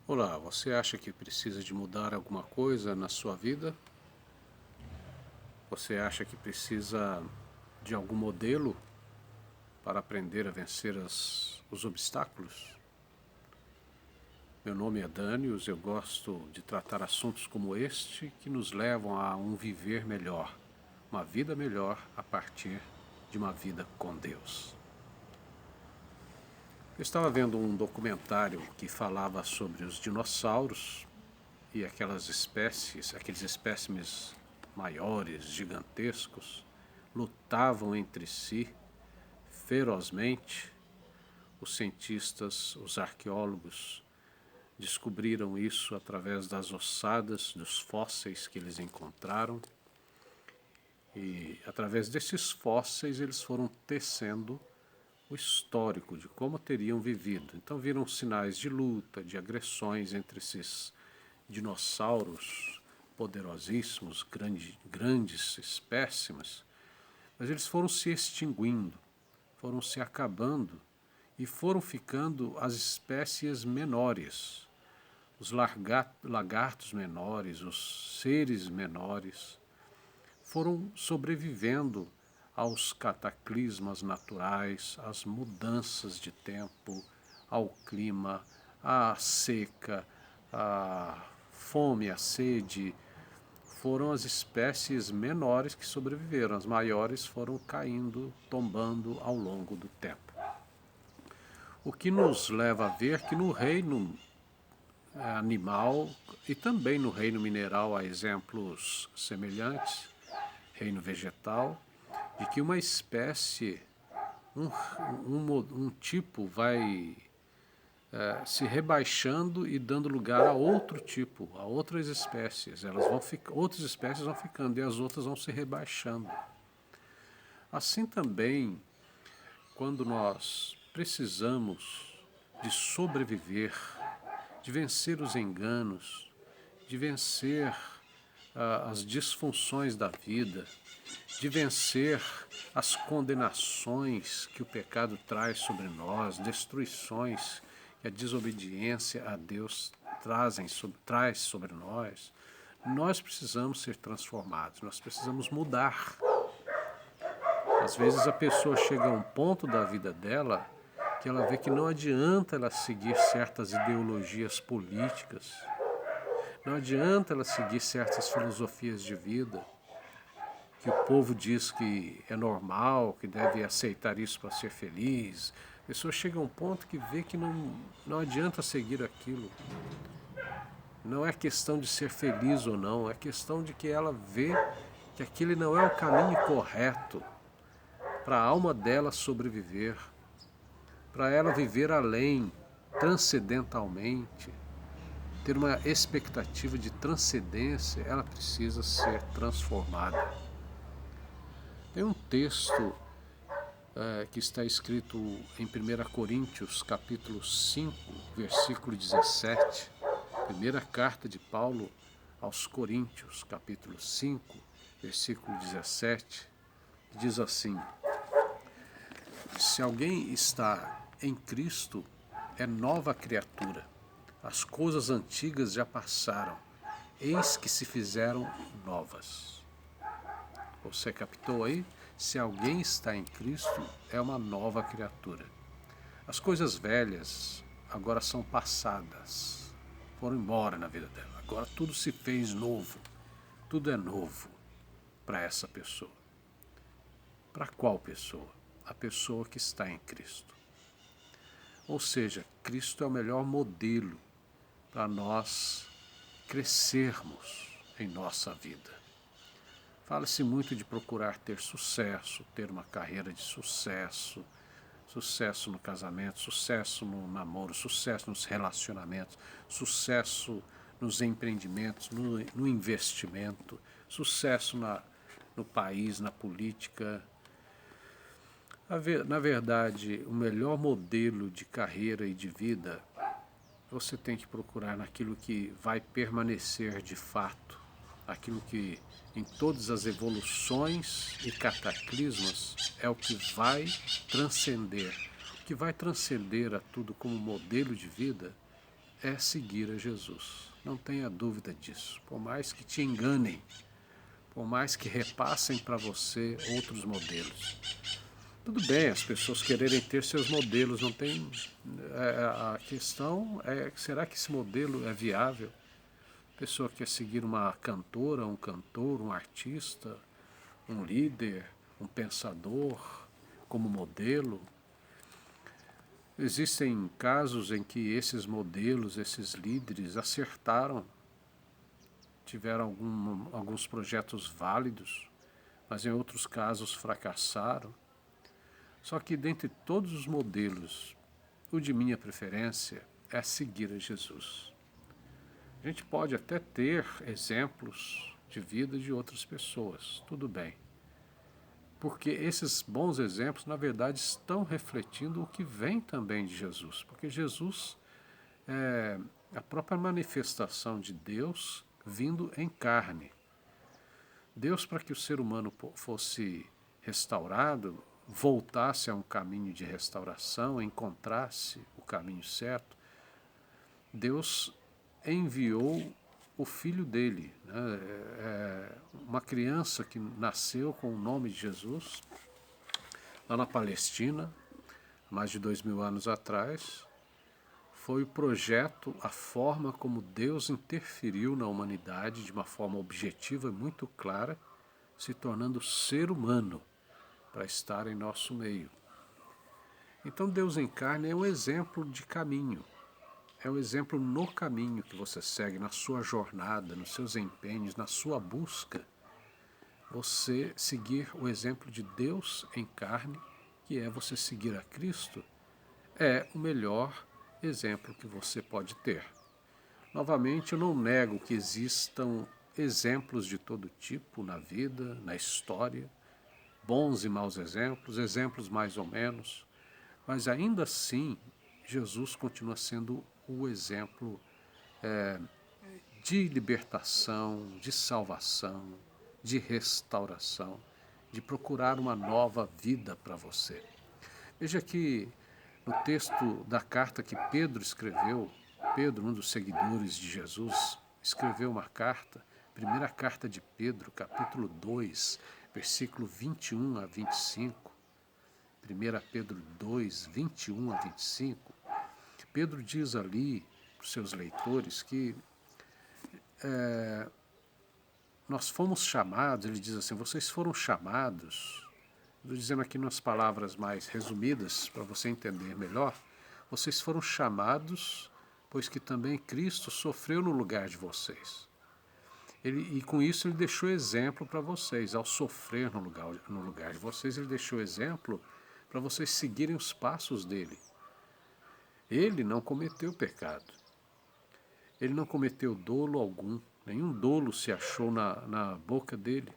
Olá, você acha que precisa de mudar alguma coisa na sua vida? Você acha que precisa de algum modelo para aprender a vencer os obstáculos? Meu nome é Danius, eu gosto de tratar assuntos como este que nos levam a um viver melhor, uma vida melhor a partir de uma vida com Deus. Eu estava vendo um documentário que falava sobre os dinossauros e aquelas espécies, aqueles espécimes maiores, gigantescos, lutavam entre si ferozmente. Os cientistas, os arqueólogos descobriram isso através das ossadas, dos fósseis que eles encontraram. E através desses fósseis eles foram tecendo o histórico de como teriam vivido. Então viram sinais de luta, de agressões entre esses dinossauros poderosíssimos, grandes espécimes, mas eles foram se extinguindo, foram se acabando e foram ficando as espécies menores, os lagartos menores, os seres menores, foram sobrevivendo aos cataclismas naturais, às mudanças de tempo, ao clima, à seca, à fome, à sede. Foram as espécies menores que sobreviveram, as maiores foram caindo, tombando ao longo do tempo. O que nos leva a ver que no reino animal e também no reino mineral há exemplos semelhantes, reino vegetal, de que uma espécie, um tipo vai se rebaixando e dando lugar a outro tipo, a outras espécies. Outras espécies vão ficando e as outras vão se rebaixando. Assim também, quando nós precisamos de sobreviver, de vencer os enganos, de vencer as disfunções da vida, de vencer as condenações que o pecado traz sobre nós, destruições que a desobediência a Deus traz sobre nós, nós precisamos ser transformados, nós precisamos mudar. Às vezes a pessoa chega a um ponto da vida dela que ela vê que não adianta ela seguir certas ideologias políticas, não adianta ela seguir certas filosofias de vida, que o povo diz que é normal, que deve aceitar isso para ser feliz. A pessoa chega a um ponto que vê que não adianta seguir aquilo. Não é questão de ser feliz ou não, é questão de que ela vê que aquele não é o caminho correto para a alma dela sobreviver, para ela viver além, transcendentalmente, ter uma expectativa de transcendência, ela precisa ser transformada. Tem um texto que está escrito em 1 Coríntios, capítulo 5, versículo 17, primeira carta de Paulo aos Coríntios, capítulo 5, versículo 17, diz assim: se alguém está em Cristo, é nova criatura. As coisas antigas já passaram, eis que se fizeram novas. Você captou aí? Se alguém está em Cristo, é uma nova criatura. As coisas velhas agora são passadas, foram embora na vida dela. Agora tudo se fez novo, tudo é novo para essa pessoa. Para qual pessoa? A pessoa que está em Cristo. Ou seja, Cristo é o melhor modelo para nós crescermos em nossa vida. Fala-se muito de procurar ter sucesso, ter uma carreira de sucesso, sucesso no casamento, sucesso no namoro, sucesso nos relacionamentos, sucesso nos empreendimentos, no investimento, sucesso no país, na política. Na verdade, o melhor modelo de carreira e de vida você tem que procurar naquilo que vai permanecer de fato, aquilo que em todas as evoluções e cataclismos é o que vai transcender. O que vai transcender a tudo como modelo de vida é seguir a Jesus. Não tenha dúvida disso. Por mais que te enganem, por mais que repassem para você outros modelos. Tudo bem, as pessoas quererem ter seus modelos, não tem. A questão é, será que esse modelo é viável? A pessoa quer seguir uma cantora, um cantor, um artista, um líder, um pensador como modelo. Existem casos em que esses modelos, esses líderes acertaram, tiveram alguns projetos válidos, mas em outros casos fracassaram. Só que dentre todos os modelos, o de minha preferência é seguir a Jesus. A gente pode até ter exemplos de vida de outras pessoas, tudo bem. Porque esses bons exemplos, na verdade, estão refletindo o que vem também de Jesus. Porque Jesus é a própria manifestação de Deus vindo em carne. Deus, para que o ser humano fosse restaurado, voltasse a um caminho de restauração, encontrasse o caminho certo, Deus enviou o filho dele, né? Uma criança que nasceu com o nome de Jesus, lá na Palestina, mais de 2000 anos atrás. Foi o projeto, a forma como Deus interferiu na humanidade de uma forma objetiva e muito clara, se tornando ser humano para estar em nosso meio. Então Deus em carne é um exemplo de caminho, é um exemplo no caminho que você segue, na sua jornada, nos seus empenhos, na sua busca. Você seguir o exemplo de Deus em carne, que é você seguir a Cristo, é o melhor exemplo que você pode ter. Novamente, eu não nego que existam exemplos de todo tipo na vida, na história, bons e maus exemplos, exemplos mais ou menos, mas ainda assim, Jesus continua sendo o exemplo de libertação, de salvação, de restauração, de procurar uma nova vida para você. Veja que no texto da carta que Pedro escreveu, Pedro, um dos seguidores de Jesus, escreveu uma carta, primeira carta de Pedro, capítulo 2, versículo 21 a 25. 1 Pedro 2, 21 a 25. Pedro diz ali para os seus leitores que nós fomos chamados, ele diz assim, vocês foram chamados, estou dizendo aqui nas palavras mais resumidas, para você entender melhor, vocês foram chamados, pois que também Cristo sofreu no lugar de vocês. E com isso ele deixou exemplo para vocês, ao sofrer no lugar de vocês, ele deixou exemplo para vocês seguirem os passos dele. Ele não cometeu pecado, ele não cometeu dolo algum, nenhum dolo se achou na boca dele.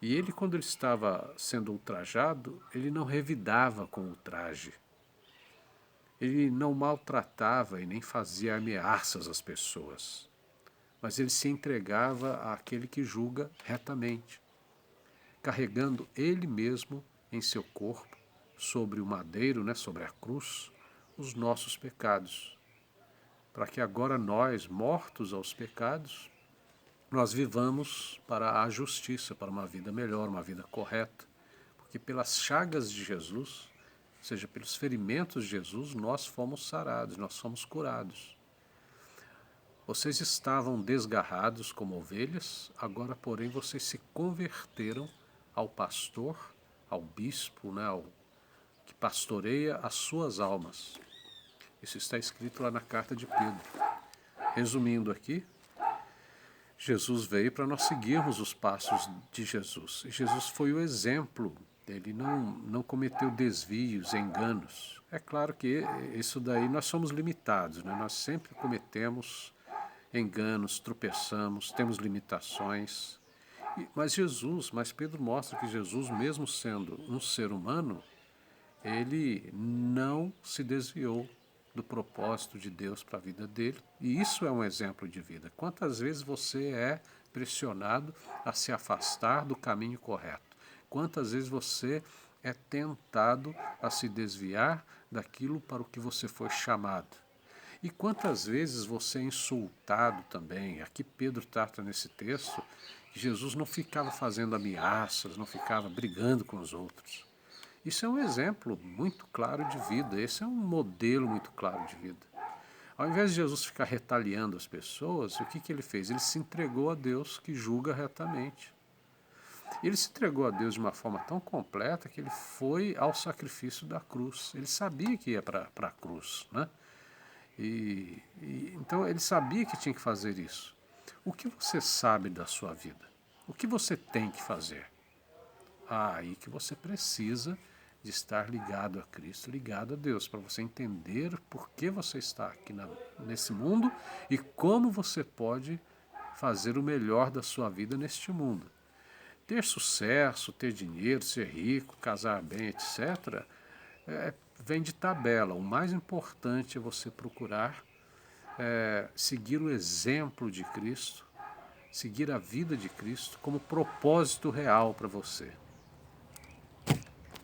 E ele, quando ele estava sendo ultrajado, ele não revidava com ultraje. Ele não maltratava e nem fazia ameaças às pessoas. Mas ele se entregava àquele que julga retamente, carregando ele mesmo em seu corpo, sobre o madeiro, né, sobre a cruz, os nossos pecados. Para que agora nós, mortos aos pecados, nós vivamos para a justiça, para uma vida melhor, uma vida correta. Porque pelas chagas de Jesus, ou seja, pelos ferimentos de Jesus, nós fomos sarados, nós fomos curados. Vocês estavam desgarrados como ovelhas, agora, porém, vocês se converteram ao pastor, ao bispo, né, ao que pastoreia as suas almas. Isso está escrito lá na carta de Pedro. Resumindo aqui, Jesus veio para nós seguirmos os passos de Jesus. E Jesus foi o exemplo. Ele não cometeu desvios, enganos. É claro que isso daí nós somos limitados, né? Nós sempre cometemos enganos, tropeçamos, temos limitações. Mas Pedro mostra que Jesus, mesmo sendo um ser humano, ele não se desviou do propósito de Deus para a vida dele. E isso é um exemplo de vida. Quantas vezes você é pressionado a se afastar do caminho correto? Quantas vezes você é tentado a se desviar daquilo para o que você foi chamado? E quantas vezes você é insultado também? Aqui Pedro trata nesse texto que Jesus não ficava fazendo ameaças, não ficava brigando com os outros. Isso é um exemplo muito claro de vida, esse é um modelo muito claro de vida. Ao invés de Jesus ficar retaliando as pessoas, o que, que ele fez? Ele se entregou a Deus que julga retamente. Ele se entregou a Deus de uma forma tão completa que ele foi ao sacrifício da cruz. Ele sabia que ia para a cruz, né? Então ele sabia que tinha que fazer isso. O que você sabe da sua vida? O que você tem que fazer? Aí que você precisa de estar ligado a Cristo, ligado a Deus, para você entender por que você está aqui nesse mundo e como você pode fazer o melhor da sua vida neste mundo. Ter sucesso, ter dinheiro, ser rico, casar bem, etc., vem de tabela. O mais importante é você procurar seguir o exemplo de Cristo, seguir a vida de Cristo como propósito real para você.